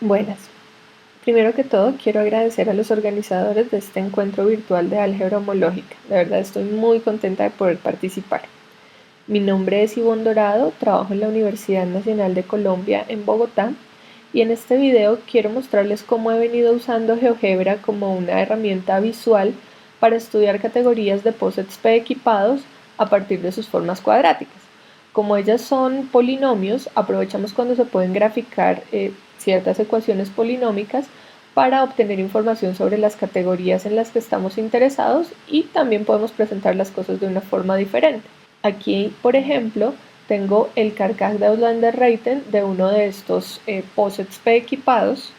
Buenas. Primero que todo, quiero agradecer a los organizadores de este encuentro virtual de álgebra homológica. De verdad estoy muy contenta de poder participar. Mi nombre es Ivonne Dorado, trabajo en la Universidad Nacional de Colombia en Bogotá y en este video quiero mostrarles cómo he venido usando GeoGebra como una herramienta visual para estudiar categorías de posets P equipados a partir de sus formas cuadráticas. Como ellas son polinomios, aprovechamos cuando se pueden graficar ciertas ecuaciones polinómicas para obtener información sobre las categorías en las que estamos interesados y también podemos presentar las cosas de una forma diferente. Aquí, por ejemplo, tengo el carcaj de Auslander-Reiten de uno de estos posets P equipados,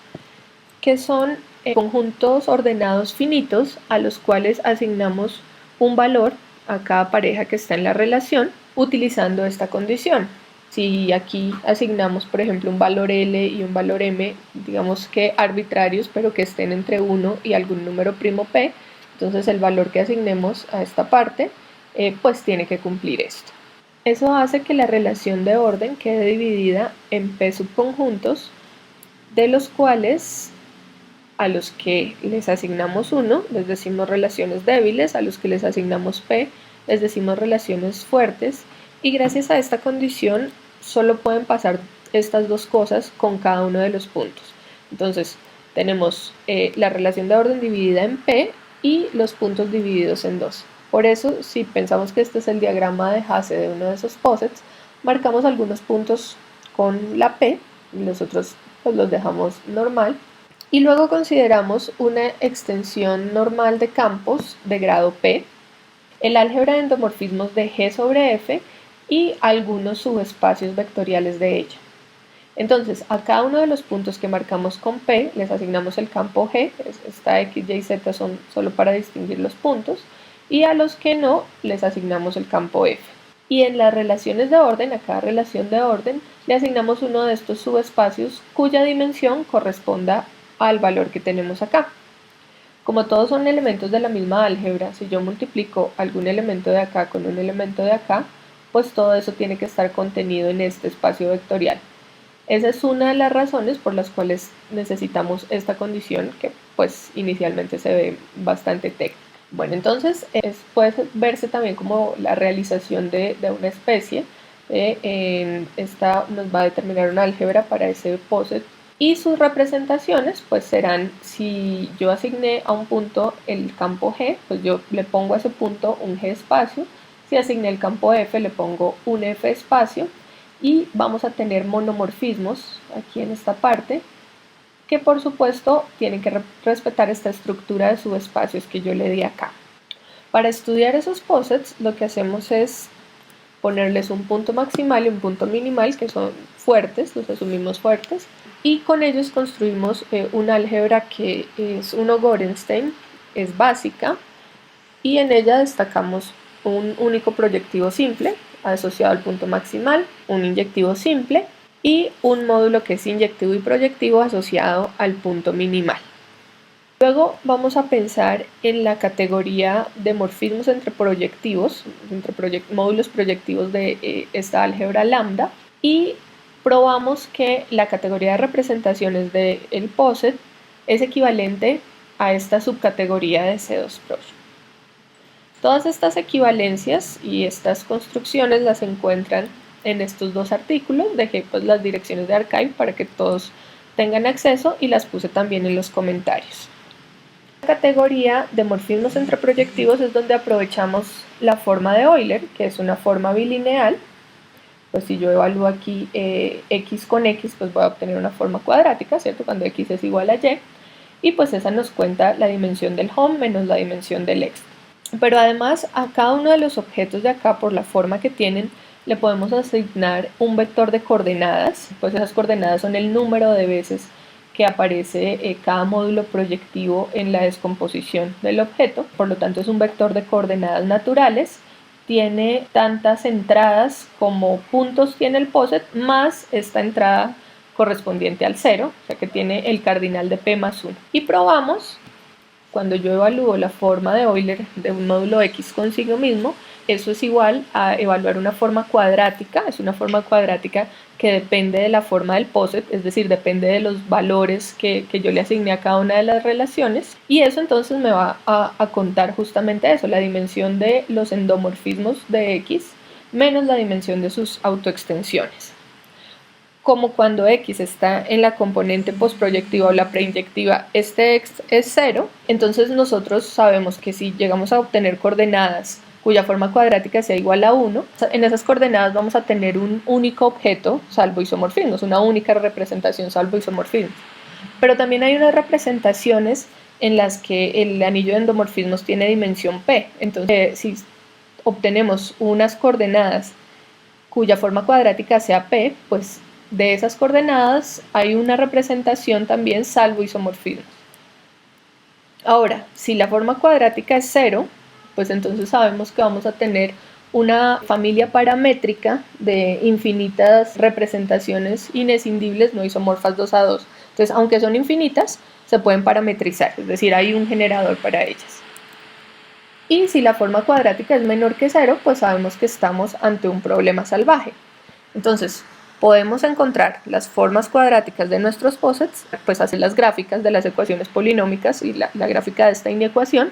que son conjuntos ordenados finitos a los cuales asignamos un valor a cada pareja que está en la relación utilizando esta condición. Si aquí asignamos, por ejemplo, un valor L y un valor M, digamos que arbitrarios, pero que estén entre 1 y algún número primo P, entonces el valor que asignemos a esta parte, pues tiene que cumplir esto. Eso hace que la relación de orden quede dividida en P subconjuntos, de los cuales a los que les asignamos 1 les decimos relaciones débiles, a los que les asignamos P les decimos relaciones fuertes, y gracias a esta condición solo pueden pasar estas dos cosas con cada uno de los puntos. Entonces tenemos la relación de orden dividida en P y los puntos divididos en 2. Por eso, si pensamos que este es el diagrama de Hasse de uno de esos posets, marcamos algunos puntos con la P y los otros pues los dejamos normal. Y luego consideramos una extensión normal de campos de grado P, el álgebra de endomorfismos de G sobre F y algunos subespacios vectoriales de ella. Entonces, a cada uno de los puntos que marcamos con P les asignamos el campo G, esta X, Y, Z son solo para distinguir los puntos, y a los que no les asignamos el campo F. Y en las relaciones de orden, a cada relación de orden, le asignamos uno de estos subespacios cuya dimensión corresponda al valor que tenemos acá. Como todos son elementos de la misma álgebra, si yo multiplico algún elemento de acá con un elemento de acá, pues todo eso tiene que estar contenido en este espacio vectorial. Esa es una de las razones por las cuales necesitamos esta condición que pues inicialmente se ve bastante técnica. Bueno, entonces puede verse también como la realización de una especie. Esta nos va a determinar una álgebra para ese poset y sus representaciones pues serán, si yo asigné a un punto el campo G, pues yo le pongo a ese punto un G espacio. Si asigné el campo F, le pongo un F espacio. Y vamos a tener monomorfismos aquí en esta parte, que por supuesto tienen que respetar esta estructura de subespacios que yo le di acá. Para estudiar esos posets, lo que hacemos es ponerles un punto maximal y un punto minimal, que son fuertes, los asumimos fuertes, y con ellos construimos una álgebra que es un Gorenstein, es básica, y en ella destacamos un único proyectivo simple asociado al punto maximal, un inyectivo simple y un módulo que es inyectivo y proyectivo asociado al punto minimal. Luego vamos a pensar en la categoría de morfismos entre proyectivos, entre módulos proyectivos de esta álgebra lambda, y probamos que la categoría de representaciones del poset es equivalente a esta subcategoría de C2-Proj. Todas estas equivalencias y estas construcciones las encuentran en estos dos artículos. Dejé pues las direcciones de archive para que todos tengan acceso y las puse también en los comentarios. La categoría de morfismos entre proyectivos es donde aprovechamos la forma de Euler, que es una forma bilineal. Pues si yo evalúo aquí x con x, pues voy a obtener una forma cuadrática, ¿cierto? Cuando x es igual a y. Y pues esa nos cuenta la dimensión del home menos la dimensión del extra. Pero además a cada uno de los objetos de acá, por la forma que tienen, le podemos asignar un vector de coordenadas. Pues esas coordenadas son el número de veces que aparece cada módulo proyectivo en la descomposición del objeto. Por lo tanto es un vector de coordenadas naturales. Tiene tantas entradas como puntos tiene el poset, más esta entrada correspondiente al 0, o sea que tiene el cardinal de P más 1. Y probamos cuando yo evalúo la forma de Euler de un módulo X consigo mismo, eso es igual a evaluar una forma cuadrática. Es una forma cuadrática que depende de la forma del POSIT, es decir, depende de los valores que yo le asigné a cada una de las relaciones, y eso entonces me va a contar justamente eso, la dimensión de los endomorfismos de X menos la dimensión de sus autoextensiones. Como cuando X está en la componente postproyectiva o la preinyectiva, este X es 0, entonces nosotros sabemos que si llegamos a obtener coordenadas cuya forma cuadrática sea igual a 1, en esas coordenadas vamos a tener un único objeto salvo isomorfismos, una única representación salvo isomorfismos. Pero también hay unas representaciones en las que el anillo de endomorfismos tiene dimensión P. Entonces, si obtenemos unas coordenadas cuya forma cuadrática sea P, pues de esas coordenadas hay una representación también salvo isomorfismos. Ahora, si la forma cuadrática es 0, pues entonces sabemos que vamos a tener una familia paramétrica de infinitas representaciones inescindibles no isomorfas 2 a 2. Entonces, aunque son infinitas, se pueden parametrizar, es decir, hay un generador para ellas. Y si la forma cuadrática es menor que 0, pues sabemos que estamos ante un problema salvaje. Entonces, podemos encontrar las formas cuadráticas de nuestros posets, pues hacer las gráficas de las ecuaciones polinómicas y la gráfica de esta inecuación,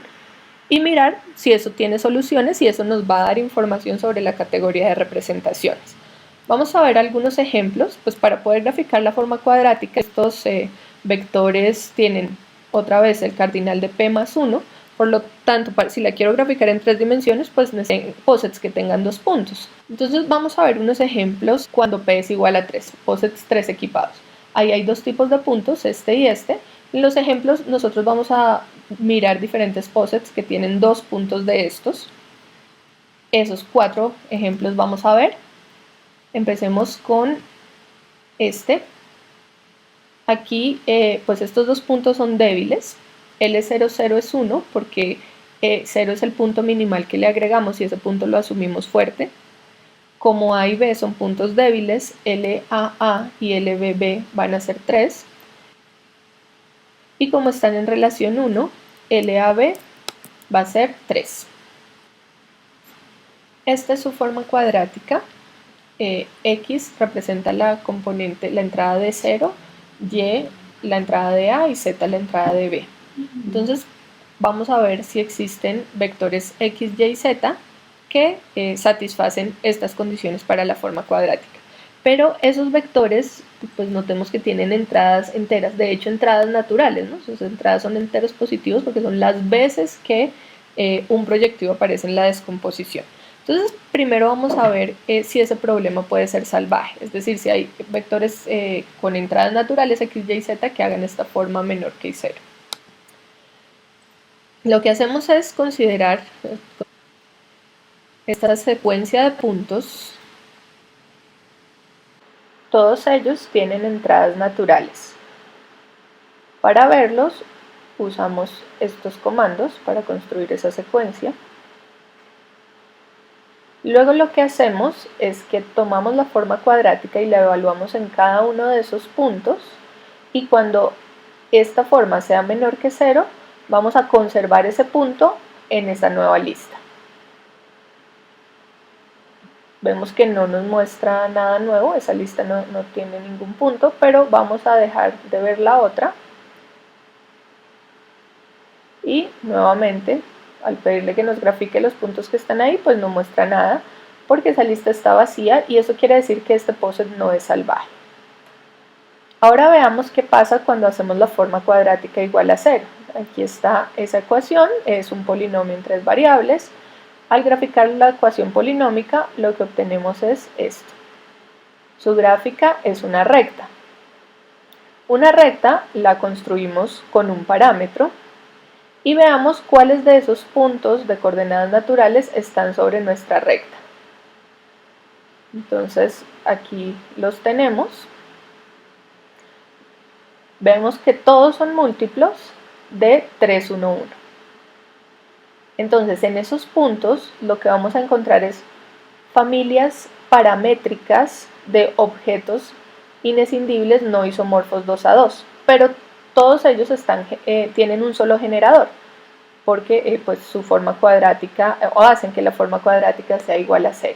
y mirar si eso tiene soluciones, y eso nos va a dar información sobre la categoría de representaciones. Vamos a ver algunos ejemplos. Pues para poder graficar la forma cuadrática, estos vectores tienen otra vez el cardinal de P más 1, por lo tanto, si la quiero graficar en 3 dimensiones, pues necesito posets que tengan 2 puntos. Entonces vamos a ver unos ejemplos cuando P es igual a 3, posets 3 equipados. Ahí hay dos tipos de puntos, este y este. En los ejemplos nosotros vamos a mirar diferentes posets que tienen 2 puntos de estos. Esos 4 ejemplos vamos a ver. Empecemos con este. Aquí pues estos 2 puntos son débiles. L00 es 1 porque 0 es el punto minimal que le agregamos y ese punto lo asumimos fuerte. Como A y B son puntos débiles, LAA y LBB van a ser 3. Y como están en relación 1, LAB va a ser 3. Esta es su forma cuadrática. X representa la componente, la entrada de 0, Y la entrada de A y Z la entrada de B. Entonces vamos a ver si existen vectores X, Y y Z que satisfacen estas condiciones para la forma cuadrática. Pero esos vectores, pues notemos que tienen entradas enteras, de hecho entradas naturales, ¿no? Sus entradas son enteros positivos porque son las veces que un proyectivo aparece en la descomposición. Entonces, primero vamos a ver si ese problema puede ser salvaje, es decir, si hay vectores con entradas naturales X, Y y Z que hagan esta forma menor que I0. Lo que hacemos es considerar esta secuencia de puntos. Todos ellos tienen entradas naturales. Para verlos, usamos estos comandos para construir esa secuencia. Luego lo que hacemos es que tomamos la forma cuadrática y la evaluamos en cada uno de esos puntos, y cuando esta forma sea menor que 0, vamos a conservar ese punto en esta nueva lista. Vemos que no nos muestra nada nuevo, esa lista no tiene ningún punto, pero vamos a dejar de ver la otra. Y nuevamente, al pedirle que nos grafique los puntos que están ahí, pues no muestra nada, porque esa lista está vacía y eso quiere decir que este poset no es salvaje. Ahora veamos qué pasa cuando hacemos la forma cuadrática igual a 0. Aquí está esa ecuación, es un polinomio en 3 variables. Al graficar la ecuación polinómica, lo que obtenemos es esto. Su gráfica es una recta. Una recta la construimos con un parámetro y veamos cuáles de esos puntos de coordenadas naturales están sobre nuestra recta. Entonces, aquí los tenemos. Vemos que todos son múltiplos de 3, 1, 1. Entonces, en esos puntos lo que vamos a encontrar es familias paramétricas de objetos inescindibles no isomorfos 2 a 2, pero todos ellos tienen un solo generador. porque pues su forma cuadrática, o hacen que la forma cuadrática sea igual a 0.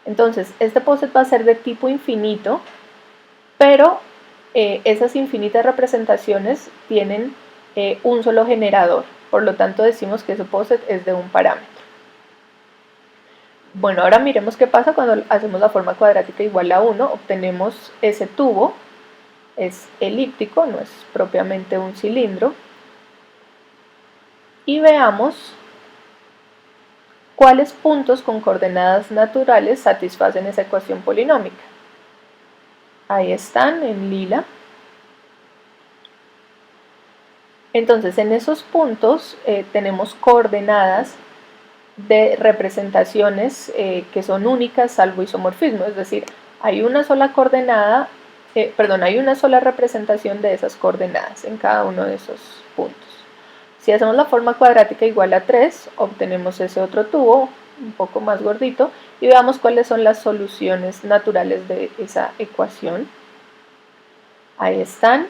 Entonces, este POSIT va a ser de tipo infinito, pero esas infinitas representaciones tienen un solo generador. Por lo tanto, decimos que ese POSIT es de un parámetro. Bueno, ahora miremos qué pasa cuando hacemos la forma cuadrática igual a 1. Obtenemos ese tubo, es elíptico, no es propiamente un cilindro. Y veamos cuáles puntos con coordenadas naturales satisfacen esa ecuación polinómica. Ahí están, en lila. Entonces, en esos puntos tenemos coordenadas de representaciones que son únicas salvo isomorfismo, es decir, hay una sola coordenada, hay una sola representación de esas coordenadas en cada uno de esos puntos. Si hacemos la forma cuadrática igual a 3, obtenemos ese otro tubo un poco más gordito y veamos cuáles son las soluciones naturales de esa ecuación. Ahí están.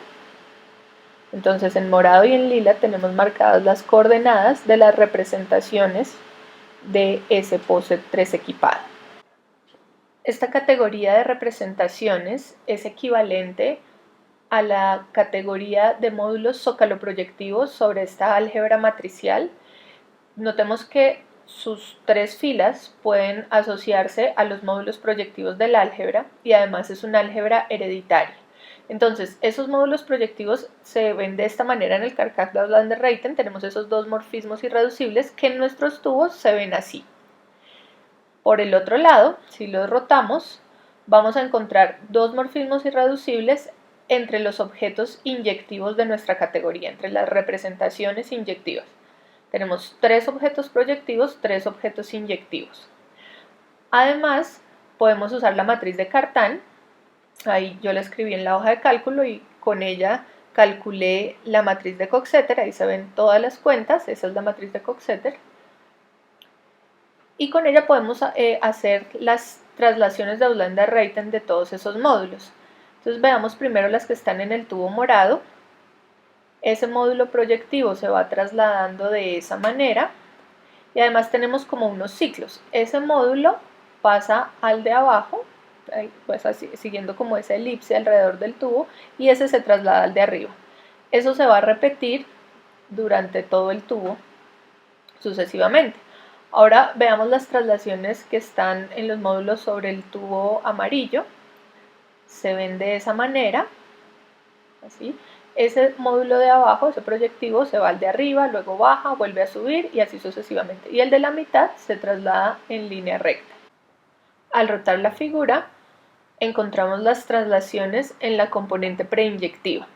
Entonces en morado y en lila tenemos marcadas las coordenadas de las representaciones de ese POSIT 3 equipado. Esta categoría de representaciones es equivalente a la categoría de módulos zócalo-proyectivos sobre esta álgebra matricial. Notemos que sus 3 filas pueden asociarse a los módulos proyectivos del álgebra y además es una álgebra hereditaria. Entonces, esos módulos proyectivos se ven de esta manera en el Carcaj de Outlander-Rayten. Tenemos esos dos morfismos irreducibles que en nuestros tubos se ven así. Por el otro lado, si los rotamos, vamos a encontrar dos morfismos irreducibles entre los objetos inyectivos de nuestra categoría, entre las representaciones inyectivas. Tenemos 3 objetos proyectivos, 3 objetos inyectivos. Además, podemos usar la matriz de Cartan. Ahí yo la escribí en la hoja de cálculo y con ella calculé la matriz de Coxeter. Ahí se ven todas las cuentas, esa es la matriz de Coxeter. Y con ella podemos hacer las traslaciones de Outlander-Rayten de todos esos módulos. Entonces veamos primero las que están en el tubo morado. Ese módulo proyectivo se va trasladando de esa manera y además tenemos como unos ciclos. Ese módulo pasa al de abajo, pues así, siguiendo como esa elipse alrededor del tubo, y ese se traslada al de arriba. Eso se va a repetir durante todo el tubo sucesivamente. Ahora veamos las traslaciones que están en los módulos sobre el tubo amarillo. Se ven de esa manera, así. Ese módulo de abajo, ese proyectivo, se va al de arriba, luego baja, vuelve a subir y así sucesivamente. Y el de la mitad se traslada en línea recta. Al rotar la figura, encontramos las traslaciones en la componente preinyectiva.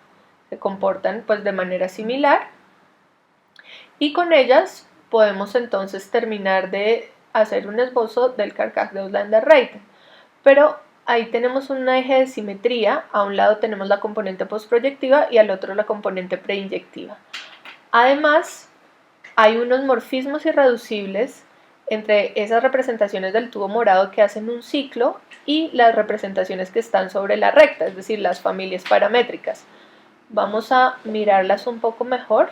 Se comportan pues de manera similar y con ellas podemos entonces terminar de hacer un esbozo del Carcaj de Outlander-Rayten. Pero ahí tenemos un eje de simetría, a un lado tenemos la componente postproyectiva y al otro la componente preinyectiva. Además, hay unos morfismos irreducibles entre esas representaciones del tubo morado que hacen un ciclo y las representaciones que están sobre la recta, es decir, las familias paramétricas. Vamos a mirarlas un poco mejor.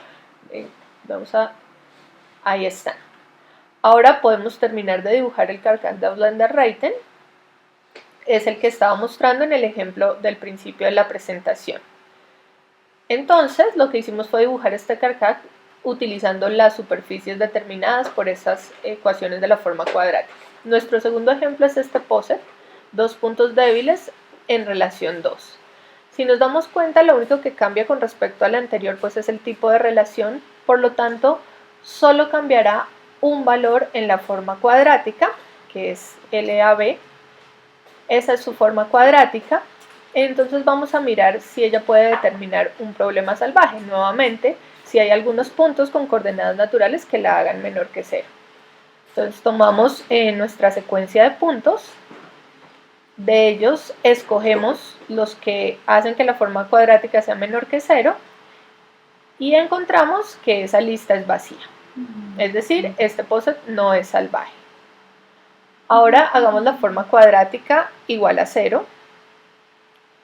Ahí están. Ahora podemos terminar de dibujar el Carcaj de Outlander-Rayten. Es el que estaba mostrando en el ejemplo del principio de la presentación. Entonces, lo que hicimos fue dibujar este Carcaj utilizando las superficies determinadas por esas ecuaciones de la forma cuadrática. Nuestro segundo ejemplo es este POSIT, dos puntos débiles en relación 2. Si nos damos cuenta, lo único que cambia con respecto al anterior pues es el tipo de relación, por lo tanto, solo cambiará un valor en la forma cuadrática, que es LAB. Esa es su forma cuadrática. Entonces vamos a mirar si ella puede determinar un problema salvaje. Nuevamente, si hay algunos puntos con coordenadas naturales que la hagan menor que 0. Entonces tomamos nuestra secuencia de puntos. De ellos escogemos los que hacen que la forma cuadrática sea menor que 0 y encontramos que esa lista es vacía. Es decir, este POSIT no es salvaje. Ahora hagamos la forma cuadrática igual a 0.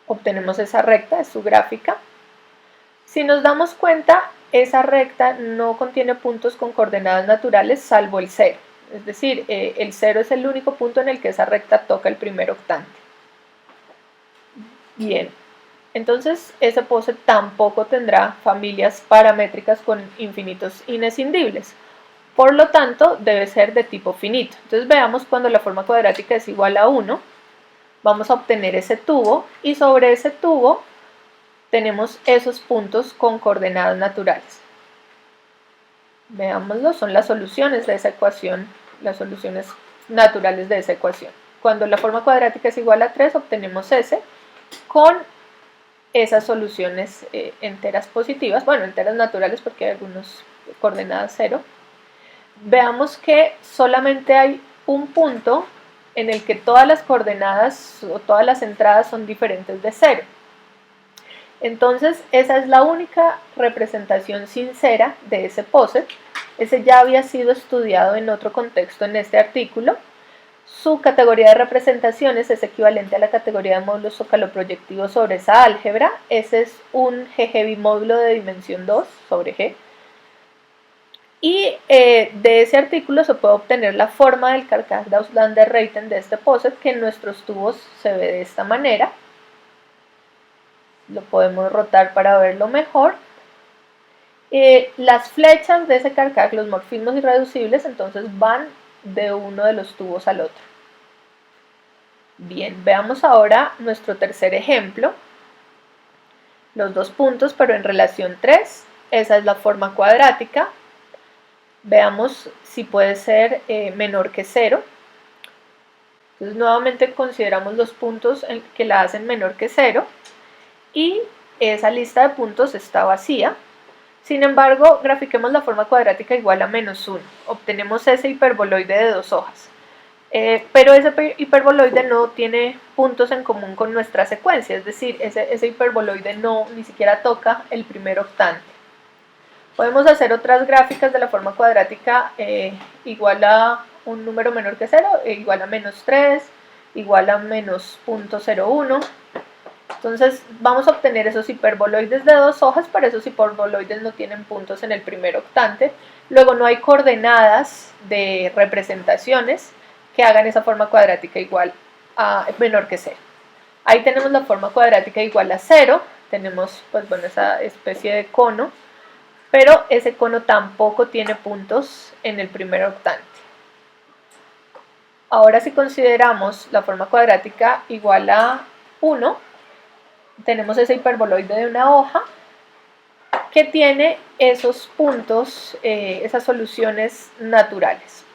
Obtenemos esa recta, es su gráfica. Si nos damos cuenta, esa recta no contiene puntos con coordenadas naturales salvo el 0. Es decir, el 0 es el único punto en el que esa recta toca el primer octante. Bien, entonces ese POSET tampoco tendrá familias paramétricas con infinitos inescindibles. Por lo tanto, debe ser de tipo finito. Entonces veamos cuando la forma cuadrática es igual a 1, vamos a obtener ese tubo y sobre ese tubo tenemos esos puntos con coordenadas naturales. Veámoslo, son las soluciones de esa ecuación, las soluciones naturales de esa ecuación. Cuando la forma cuadrática es igual a 3, obtenemos S con esas soluciones enteras positivas, bueno, enteras naturales porque hay algunas coordenadas 0. Veamos que solamente hay un punto en el que todas las coordenadas o todas las entradas son diferentes de 0. Entonces, esa es la única representación sincera de ese POSET. Ese ya había sido estudiado en otro contexto en este artículo. Su categoría de representaciones es equivalente a la categoría de módulos zócalo-proyectivos sobre esa álgebra. Ese es un GG bimódulo de dimensión 2 sobre G. Y de ese artículo se puede obtener la forma del Karcag-Gauss-Lander-Reyten de este POSET, que en nuestros tubos se ve de esta manera. Lo podemos rotar para verlo mejor. Las flechas de ese Karcag, los morfismos irreducibles, entonces van de uno de los tubos al otro. Bien, veamos ahora nuestro tercer ejemplo. Los dos puntos, pero en relación 3. Esa es la forma cuadrática. Veamos si puede ser menor que 0. Entonces nuevamente consideramos los puntos que la hacen menor que 0. Y esa lista de puntos está vacía. Sin embargo, grafiquemos la forma cuadrática igual a menos 1. Obtenemos ese hiperboloide de dos hojas. Pero ese hiperboloide no tiene puntos en común con nuestra secuencia, es decir, ese hiperboloide ni siquiera toca el primer octante. Podemos hacer otras gráficas de la forma cuadrática igual a un número menor que 0, igual a menos 3, igual a menos 0.01. Entonces vamos a obtener esos hiperboloides de dos hojas, pero esos hiperboloides no tienen puntos en el primer octante. Luego no hay coordenadas de representaciones que hagan esa forma cuadrática igual a menor que 0. Ahí tenemos la forma cuadrática igual a 0, tenemos pues bueno esa especie de cono, pero ese cono tampoco tiene puntos en el primer octante. Ahora si consideramos la forma cuadrática igual a 1, tenemos ese hiperboloide de una hoja que tiene esos puntos, esas soluciones naturales.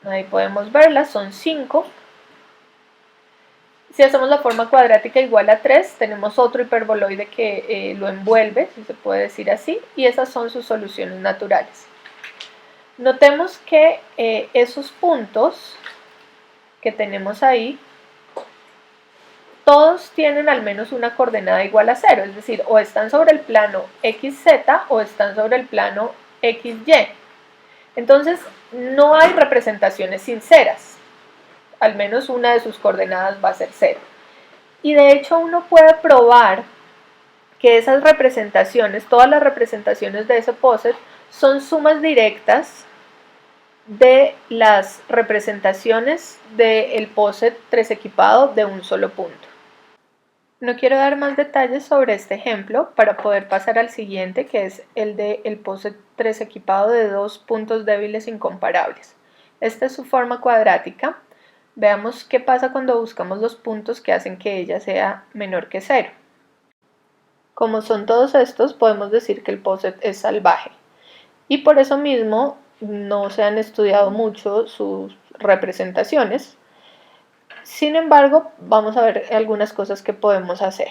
Ahí podemos verlas, son 5. Si hacemos la forma cuadrática igual a 3, tenemos otro hiperboloide que lo envuelve, si se puede decir así, y esas son sus soluciones naturales. Notemos que esos puntos que tenemos ahí, todos tienen al menos una coordenada igual a 0, es decir, o están sobre el plano XZ o están sobre el plano XY. Entonces, no hay representaciones sinceras, al menos una de sus coordenadas va a ser 0. Y de hecho uno puede probar que esas representaciones, todas las representaciones de ese POSET, son sumas directas de las representaciones del POSET 3 equipado de un solo punto. No quiero dar más detalles sobre este ejemplo para poder pasar al siguiente, que es el del POSET 3 equipado de dos puntos débiles incomparables. Esta es su forma cuadrática. Veamos qué pasa cuando buscamos los puntos que hacen que ella sea menor que 0. Como son todos estos, podemos decir que el POSET es salvaje. Y por eso mismo no se han estudiado mucho sus representaciones. Sin embargo, vamos a ver algunas cosas que podemos hacer.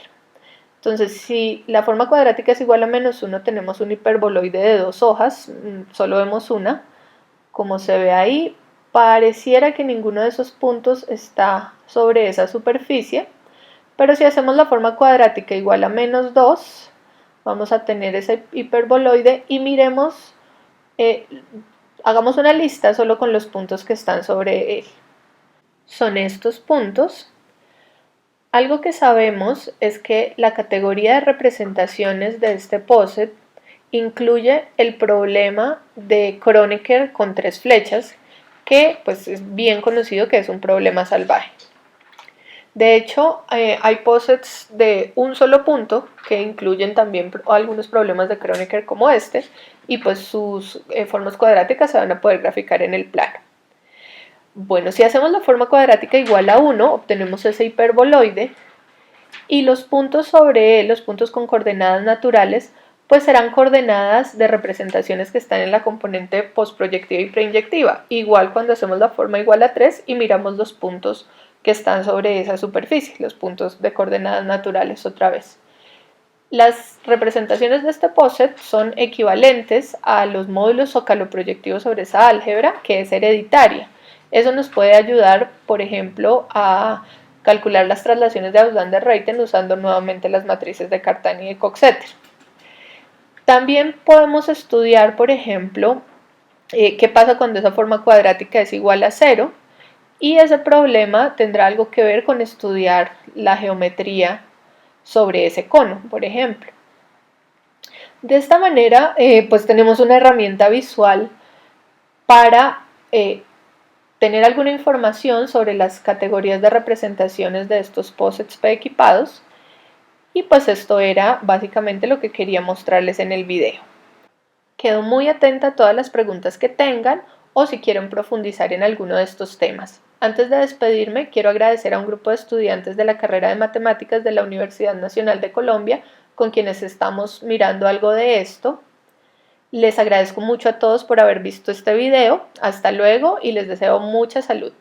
Entonces, si la forma cuadrática es igual a menos 1, tenemos un hiperboloide de dos hojas, solo vemos una. Como se ve ahí, pareciera que ninguno de esos puntos está sobre esa superficie, pero si hacemos la forma cuadrática igual a menos 2, vamos a tener ese hiperboloide y miremos, hagamos una lista solo con los puntos que están sobre él. Son estos puntos. Algo que sabemos es que la categoría de representaciones de este POSIT incluye el problema de Kronecker con 3 flechas, que pues es bien conocido que es un problema salvaje. De hecho, hay posets de un solo punto que incluyen también algunos problemas de Kronecker como este, y pues sus formas cuadráticas se van a poder graficar en el plano. Bueno, si hacemos la forma cuadrática igual a 1, obtenemos ese hiperboloide, y los puntos sobre él, los puntos con coordenadas naturales, pues serán coordenadas de representaciones que están en la componente postproyectiva y preinyectiva, igual cuando hacemos la forma igual a 3 y miramos los puntos que están sobre esa superficie, los puntos de coordenadas naturales otra vez. Las representaciones de este POSET son equivalentes a los módulos zócalo-proyectivos sobre esa álgebra, que es hereditaria. Eso nos puede ayudar, por ejemplo, a calcular las traslaciones de Auslander-Reyten usando nuevamente las matrices de Cartan y de Coxeter. También podemos estudiar, por ejemplo, qué pasa cuando esa forma cuadrática es igual a 0, y ese problema tendrá algo que ver con estudiar la geometría sobre ese cono, por ejemplo. De esta manera, pues tenemos una herramienta visual para tener alguna información sobre las categorías de representaciones de estos posets preequipados, y pues esto era básicamente lo que quería mostrarles en el video. Quedo muy atenta a todas las preguntas que tengan o si quieren profundizar en alguno de estos temas. Antes de despedirme, quiero agradecer a un grupo de estudiantes de la carrera de Matemáticas de la Universidad Nacional de Colombia con quienes estamos mirando algo de esto. Les agradezco mucho a todos por haber visto este video. Hasta luego y les deseo mucha salud.